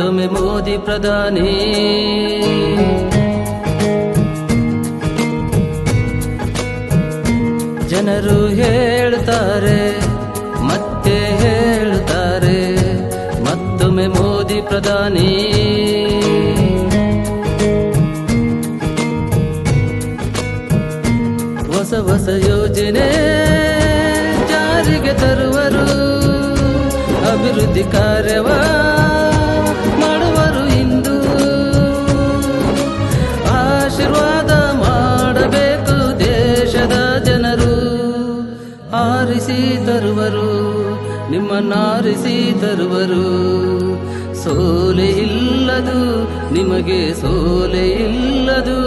ಮತ್ತೊಮ್ಮೆ ಮೋದಿ ಪ್ರಧಾನಿ. ಜನರು ಹೇಳ್ತಾರೆ ಮತ್ತೆ ಹೇಳ್ತಾರೆ ಮತ್ತೊಮ್ಮೆ ಮೋದಿ ಪ್ರಧಾನಿ. ಹೊಸ ಹೊಸ ಯೋಜನೆ ಜಾರಿಗೆ ತರುವರು, ಅಭಿವೃದ್ಧಿ ಕಾರ್ಯವ ಮಾಡುವರು. ಇಂದು ಆಶೀರ್ವಾದ ಮಾಡಬೇಕು ದೇಶದ ಜನರು. ಆರಿಸಿ ತರುವರು, ನಿಮ್ಮನ್ನಾರಿಸಿ ತರುವರು. ಸೋಲೆ ಇಲ್ಲದು ನಿಮಗೆ, ಸೋಲೆ ಇಲ್ಲದು.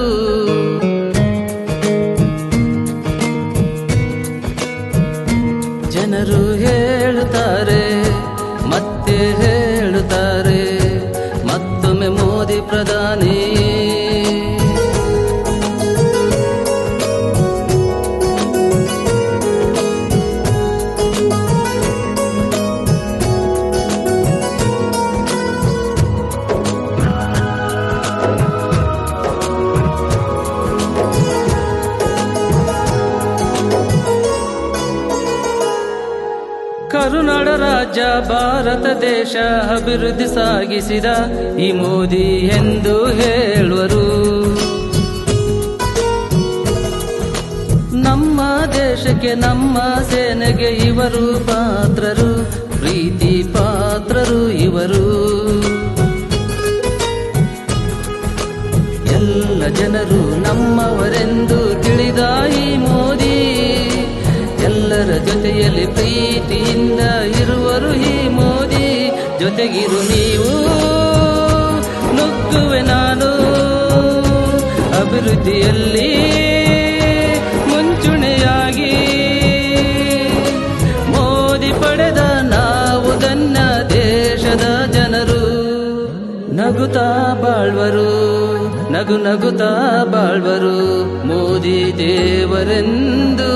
ಜನರು ಹೇಳುತ್ತಾರೆ ಮತ್ತೆ ಹೇಳುತ್ತಾರೆ ಮತ್ತೊಮ್ಮೆ ಮೋದಿ ಪ್ರಧಾನಿ. ಕರುನಾಡ ರಾಜ್ಯ ಭಾರತ ದೇಶ ಅಭಿವೃದ್ಧಿ ಸಾಗಿಸಿದ ಈ ಮೋದಿ ಎಂದು ಹೇಳುವರು. ನಮ್ಮ ದೇಶಕ್ಕೆ ನಮ್ಮ ಸೇನೆಗೆ ಇವರು ಪಾತ್ರರು, ಪ್ರೀತಿ ಪಾತ್ರರು ಇವರು. ಎಲ್ಲ ಜನರು ನಮ್ಮವರೆಂದು ತಿಳಿದ ಈ ಮೋದಿ ಎಲ್ಲರ ಜೊತೆಯಲ್ಲಿ ಪ್ರೀತಿಯಿಂದ ಇರುವರು ಈ ಮೋದಿ. ಜೊತೆಗಿರು ನೀವು, ನುಗ್ಗುವೆ ನಾನು, ಅಭಿವೃದ್ಧಿಯಲ್ಲಿ ಮುಂಚೂಣಿಯಾಗಿ. ಮೋದಿ ಪಡೆದ ನಾವು ಧನ್ಯ ದೇಶದ ಜನರು. ನಗುತ್ತಾ ಬಾಳ್ವರು, ನಗು ನಗುತ್ತಾ ಬಾಳ್ವರು ಮೋದಿ ದೇವರೆಂದು.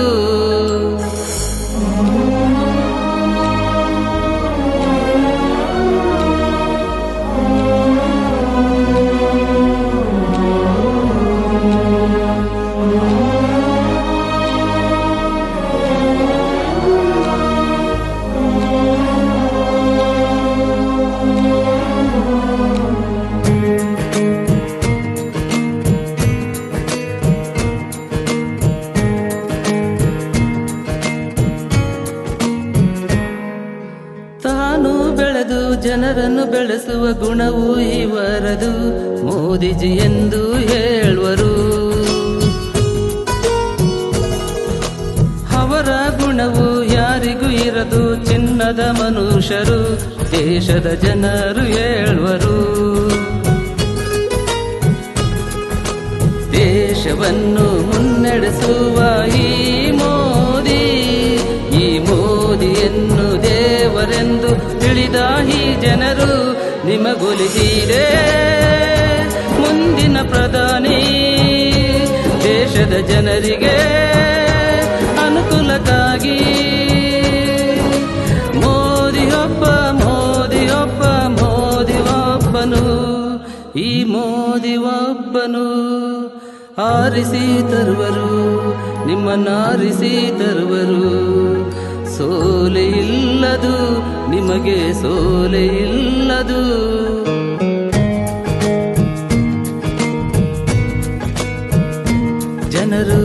ತಾನು ಬೆಳೆದು ಜನರನ್ನು ಬೆಳೆಸುವ ಗುಣವು ಇವರದು, ಮೋದಿಜಿ ಎಂದು ಹೇಳುವರು. ಅವರ ಗುಣವು ಯಾರಿಗೂ ಇರದು, ಚಿನ್ನದ ಮನುಷ್ಯರು ದೇಶದ ಜನರು ಹೇಳುವರು. ದೇಶವನ್ನು ಮುನ್ನಡೆಸುವ ಈ ಮೋದಿ, ಈ ಮೋದಿಯನ್ನು ದೇವರೆಂದು ತಿಳಿದ ಈ ಜನರು. ನಿಮಗೊಲಿಸಿದೆ ಮುಂದಿನ ಪ್ರಧಾನಿ, ದೇಶದ ಜನರಿಗೆ ಅನುಕೂಲಕ್ಕಾಗಿ. ಮೋದಿಯೊಬ್ಬ ಮೋದಿಯೊಬ್ಬ ಮೋದಿಯೊಬ್ಬನು, ಈ ಮೋದಿ ಒಬ್ಬನು. ಆರಿಸಿ ತರುವರು, ನಿಮ್ಮನ್ನಾರಿಸಿ ತರುವರು. ಸೋಲೆ ಇಲ್ಲದು ನಿಮಗೆ, ಸೋಲೆ ಇಲ್ಲದು. ಜನರು